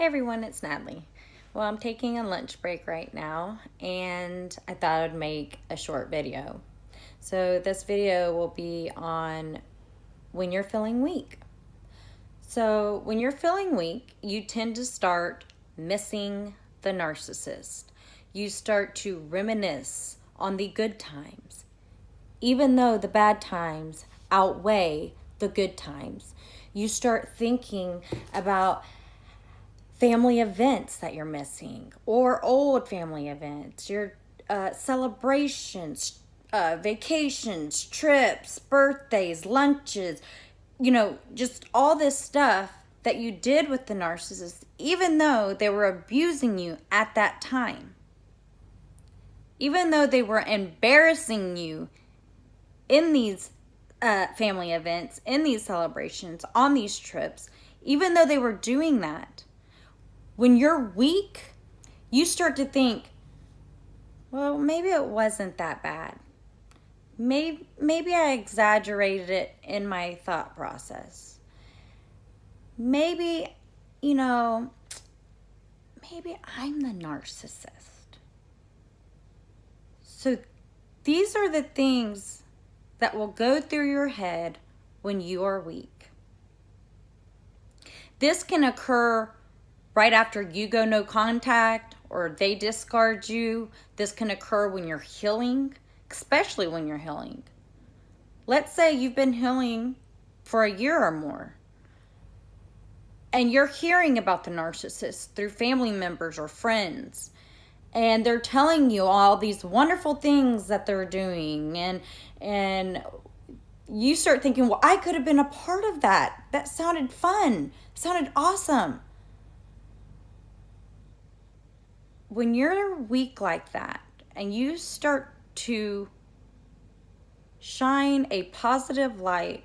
Hey everyone, it's Natalie. Well, I'm taking a lunch break right now and I thought I would make a short video. So this video will be on when you're feeling weak. So when you're feeling weak, you tend to start missing the narcissist. You start to reminisce on the good times, even though the bad times outweigh the good times. You start thinking about family events that you're missing, or old family events, your celebrations, vacations, trips, birthdays, lunches, just all this stuff that you did with the narcissist, even though they were abusing you at that time, even though they were embarrassing you in these family events, in these celebrations, on these trips, even though they were doing that. When you're weak, you start to think, well, maybe it wasn't that bad. Maybe I exaggerated it in my thought process. Maybe I'm the narcissist. So these are the things that will go through your head when you are weak. This can occur right after you go no contact or they discard you. This can occur when you're healing, especially when you're healing. Let's say you've been healing for a year or more, and you're hearing about the narcissist through family members or friends, and they're telling you all these wonderful things that they're doing, and you start thinking, well, I could have been a part of that. That sounded fun, sounded awesome. When you're weak like that and you start to shine a positive light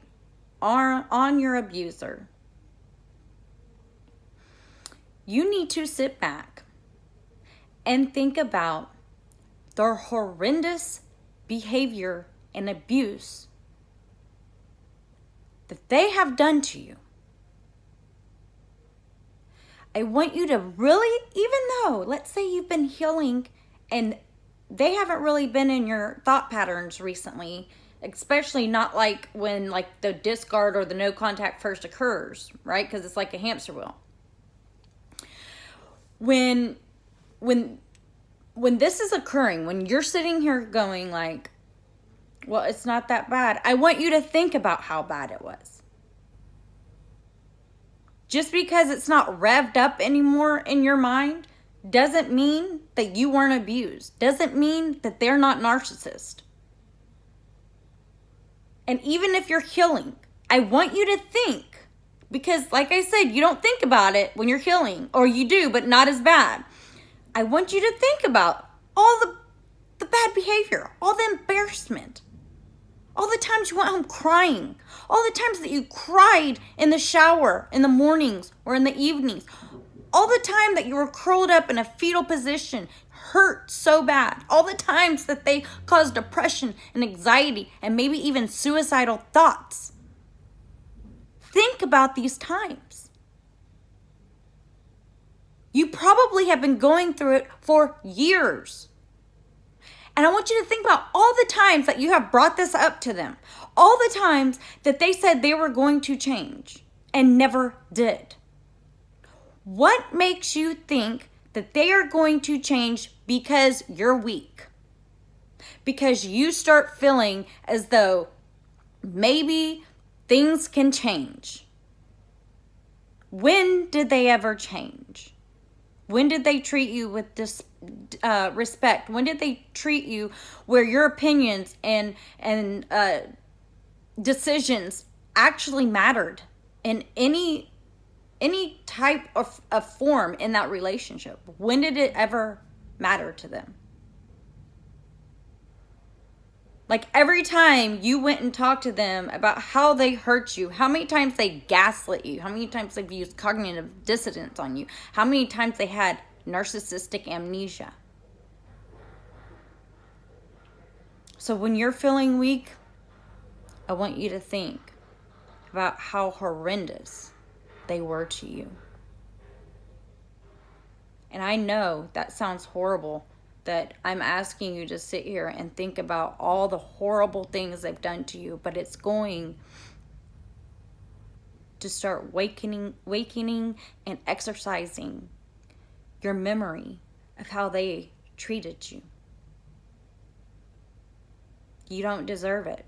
on your abuser, you need to sit back and think about the horrendous behavior and abuse that they have done to you. I want you to really, even though, let's say you've been healing and they haven't really been in your thought patterns recently, especially not like when the discard or the no contact first occurs, right? Because it's like a hamster wheel. When this is occurring, when you're sitting here going like, well, it's not that bad, I want you to think about how bad it was. Just because it's not revved up anymore in your mind doesn't mean that you weren't abused. Doesn't mean that they're not narcissists. And even if you're healing, I want you to think, because like I said, you don't think about it when you're healing, or you do, but not as bad. I want you to think about all the bad behavior, all the embarrassment, all the times you went home crying, all the times that you cried in the shower in the mornings or in the evenings, all the time that you were curled up in a fetal position, hurt so bad, all the times that they caused depression and anxiety and maybe even suicidal thoughts. Think about these times. You probably have been going through it for years. And I want you to think about all the times that you have brought this up to them. All the times that they said they were going to change and never did. What makes you think that they are going to change because you're weak? Because you start feeling as though maybe things can change. When did they ever change? When did they treat you with this respect? When did they treat you where your opinions and decisions actually mattered in any type of form in that relationship? When did it ever matter to them? Like every time you went and talked to them about how they hurt you, how many times they gaslit you, how many times they've used cognitive dissonance on you, how many times they had narcissistic amnesia. So when you're feeling weak, I want you to think about how horrendous they were to you. And I know that sounds horrible, that I'm asking you to sit here and think about all the horrible things they've done to you, but it's going to start wakening and exercising your memory of how they treated you. You don't deserve it.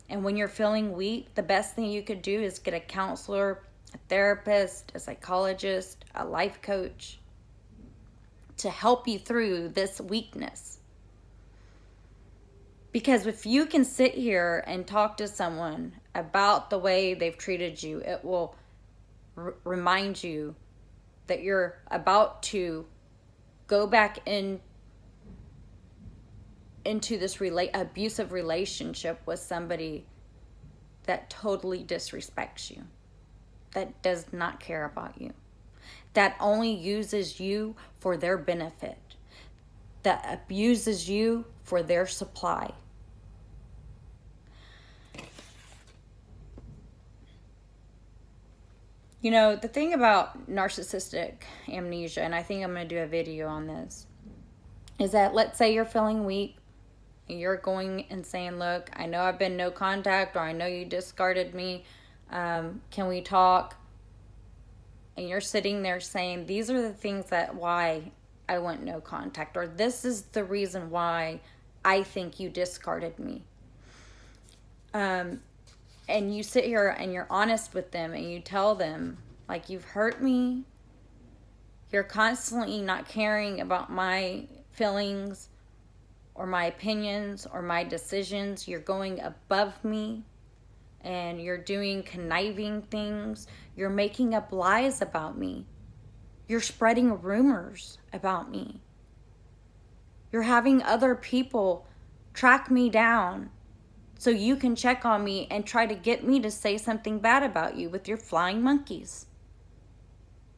And when you're feeling weak, the best thing you could do is get a counselor, a therapist, a psychologist, a life coach to help you through this weakness. Because if you can sit here and talk to someone about the way they've treated you, it will remind you that you're about to go back into this abusive relationship with somebody that totally disrespects you, that does not care about you, that only uses you for their benefit, that abuses you for their supply. You know, the thing about narcissistic amnesia, and I think I'm going to do a video on this, is that let's say you're feeling weak, and you're going and saying, look, I know I've been no contact, or I know you discarded me, can we talk? And you're sitting there saying, these are the things that why I want no contact, or this is the reason why I think you discarded me. And you sit here and you're honest with them and you tell them, like, you've hurt me. You're constantly not caring about my feelings or my opinions or my decisions. You're going above me and you're doing conniving things. You're making up lies about me. You're spreading rumors about me. You're having other people track me down so you can check on me and try to get me to say something bad about you with your flying monkeys.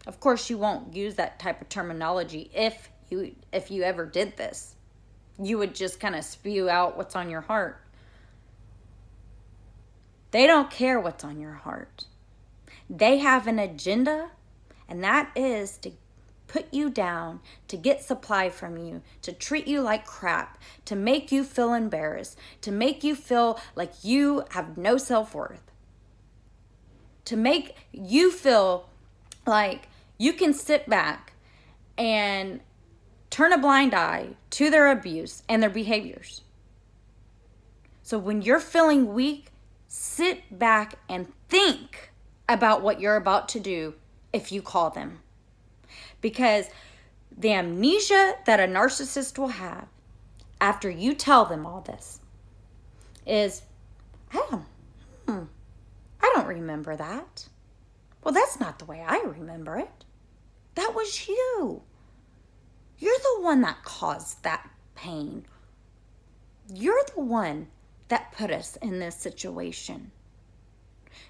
Of course, you won't use that type of terminology if you ever did this. You would just kind of spew out what's on your heart. They don't care what's on your heart. They have an agenda, and that is to put you down, to get supply from you, to treat you like crap, to make you feel embarrassed, to make you feel like you have no self-worth, to make you feel like you can sit back and turn a blind eye to their abuse and their behaviors. So when you're feeling weak, sit back and think about what you're about to do if you call them. Because the amnesia that a narcissist will have after you tell them all this is, I don't remember that. Well, that's not the way I remember it. That was you. You're the one that caused that pain. You're the one that put us in this situation.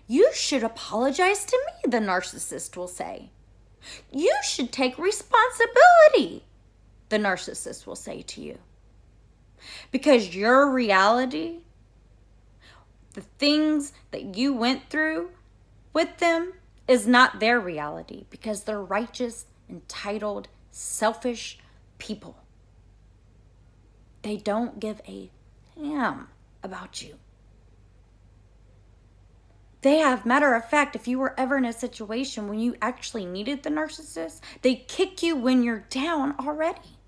You should apologize to me, the narcissist will say. You should take responsibility, the narcissist will say to you. Because your reality, the things that you went through with them, is not their reality, because they're righteous, entitled, selfish people. They don't give a damn about you. They have, matter of fact, if you were ever in a situation when you actually needed the narcissist, they kick you when you're down already.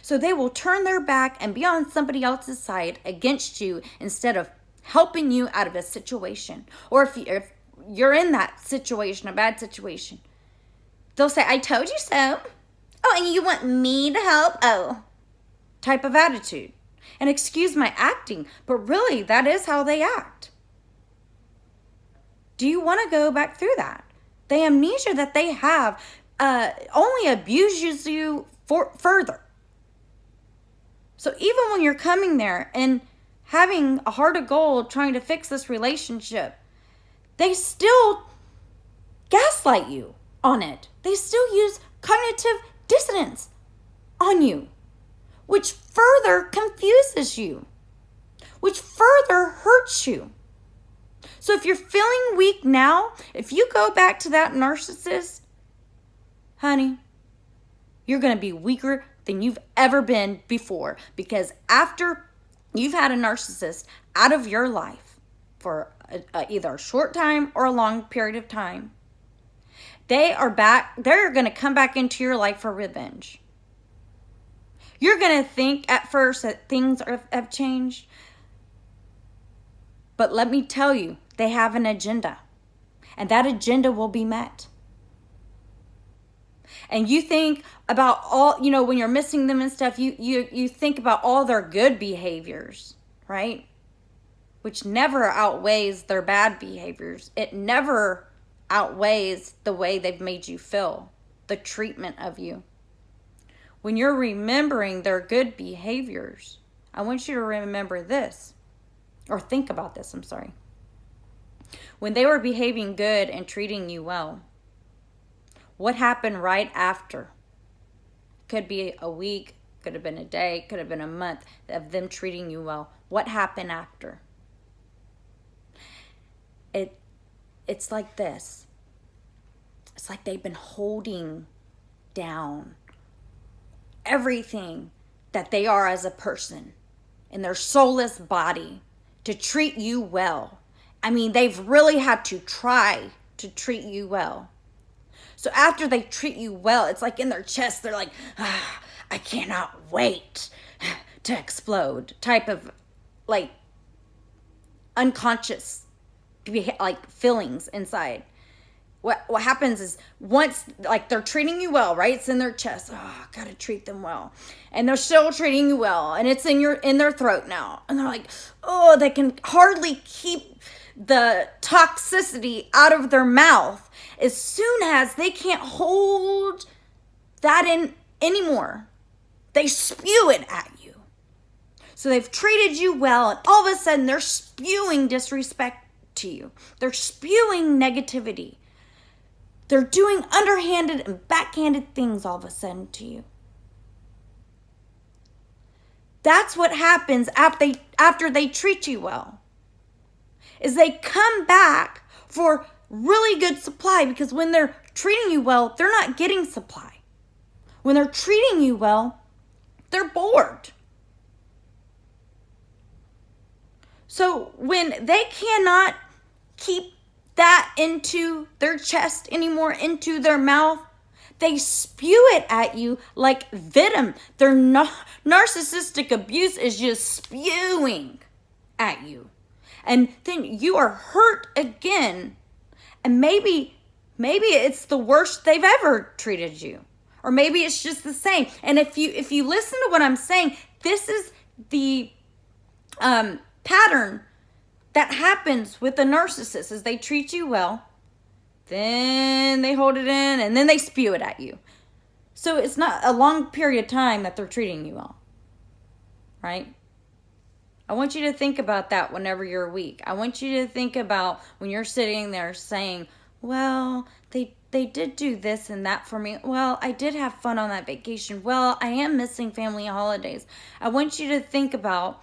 So they will turn their back and be on somebody else's side against you instead of helping you out of a situation. Or if you're in that situation, a bad situation, they'll say, I told you so. Oh, and you want me to help? Oh, type of attitude. And excuse my acting, but really that is how they act. Do you want to go back through that? The amnesia that they have only abuses you further. So even when you're coming there and having a heart of gold trying to fix this relationship, they still gaslight you on it. They still use cognitive dissonance on you, which further confuses you, which further hurts you. So if you're feeling weak now, if you go back to that narcissist, honey, You're going to be weaker than you've ever been before, because after you've had a narcissist out of your life for either a short time or a long period of time, they're going to come back into your life for revenge. You're going to think at first that things have changed, but let me tell you, they have an agenda, and that agenda will be met. And you think about all, when you're missing them and stuff, you think about all their good behaviors, right? Which never outweighs their bad behaviors. It never outweighs the way they've made you feel, the treatment of you. When you're remembering their good behaviors, I want you to remember this, or think about this, I'm sorry. When they were behaving good and treating you well, what happened right after? Could be a week, could have been a day, could have been a month of them treating you well. What happened after? It's like this. It's like they've been holding down everything that they are as a person in their soulless body to treat you well. I mean, they've really had to try to treat you well. So after they treat you well, it's like in their chest, they're like, I cannot wait to explode, type of like unconscious like feelings inside. What happens is once like they're treating you well, right? It's in their chest. Oh, gotta treat them well. And they're still treating you well. And it's in their throat now. And they're like, oh, they can hardly keep the toxicity out of their mouth. As soon as they can't hold that in anymore, they spew it at you. So they've treated you well, and all of a sudden they're spewing disrespect to you. They're spewing negativity. They're doing underhanded and backhanded things all of a sudden to you. That's what happens after they treat you well. Is they come back for really good supply, because when they're treating you well, they're not getting supply. When they're treating you well, they're bored. So when they cannot keep that into their chest anymore, into their mouth, they spew it at you like venom. Their narcissistic abuse is just spewing at you. And then you are hurt again. And maybe it's the worst they've ever treated you. Or maybe it's just the same. And if you listen to what I'm saying, this is the pattern that happens with the narcissist. Is they treat you well, then they hold it in, and then they spew it at you. So it's not a long period of time that they're treating you well, right? I want you to think about that whenever you're weak. I want you to think about when you're sitting there saying, well, they did do this and that for me. Well, I did have fun on that vacation. Well, I am missing family holidays. I want you to think about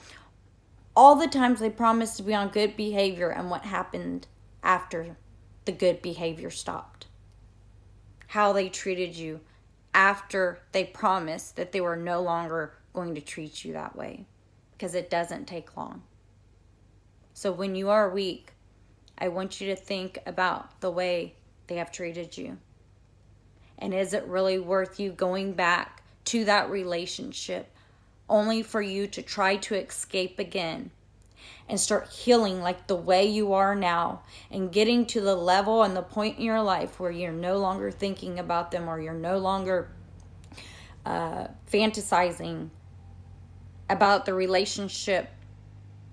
all the times they promised to be on good behavior and what happened after the good behavior stopped. How they treated you after they promised that they were no longer going to treat you that way. Because it doesn't take long. So when you are weak, I want you to think about the way they have treated you. And is it really worth you going back to that relationship only for you to try to escape again and start healing like the way you are now, and getting to the level and the point in your life where you're no longer thinking about them, or you're no longer fantasizing about the relationship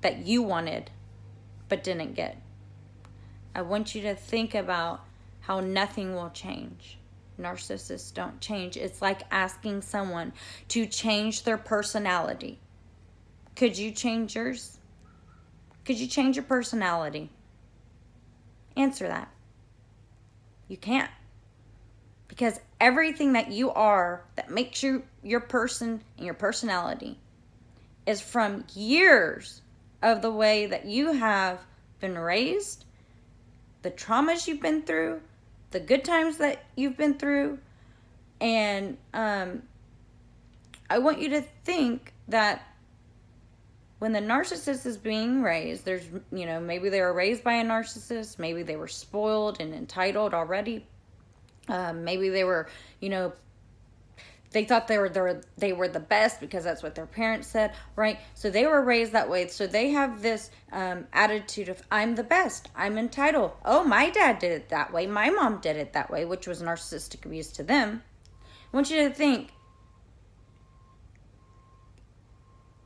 that you wanted but didn't get? I want you to think about how nothing will change. Narcissists don't change. It's like asking someone to change their personality. Could you change yours? Could you change your personality? Answer that. You can't. Because everything that you are that makes you your person and your personality is from years of the way that you have been raised, the traumas you've been through, the good times that you've been through, And I want you to think that when the narcissist is being raised, there's, maybe they were raised by a narcissist, maybe they were spoiled and entitled already. Maybe they were, they thought they were the best because that's what their parents said, right? So they were raised that way. So they have this attitude of, I'm the best, I'm entitled. Oh, my dad did it that way, my mom did it that way, which was narcissistic abuse to them. I want you to think,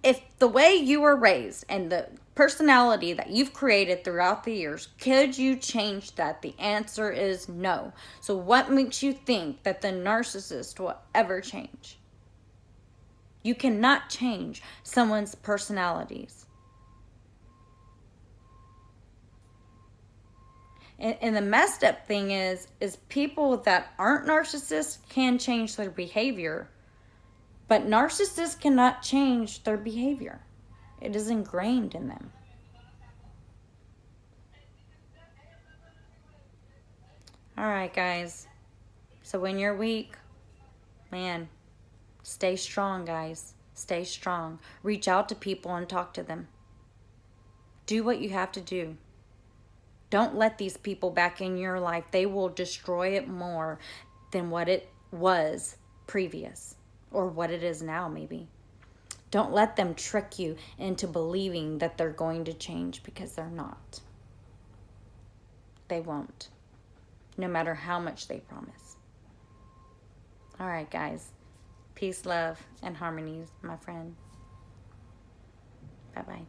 if the way you were raised and the personality that you've created throughout the years, could you change that? The answer is no. So what makes you think that the narcissist will ever change? You cannot change someone's personalities. And the messed up thing is people that aren't narcissists can change their behavior, but narcissists cannot change their behavior. It is ingrained in them. All right, guys. So when you're weak, man, stay strong, guys. Stay strong. Reach out to people and talk to them. Do what you have to do. Don't let these people back in your life. They will destroy it more than what it was previous, or what it is now, maybe. Don't let them trick you into believing that they're going to change, because they're not. They won't, no matter how much they promise. All right, guys. Peace, love, and harmonies, my friend. Bye-bye.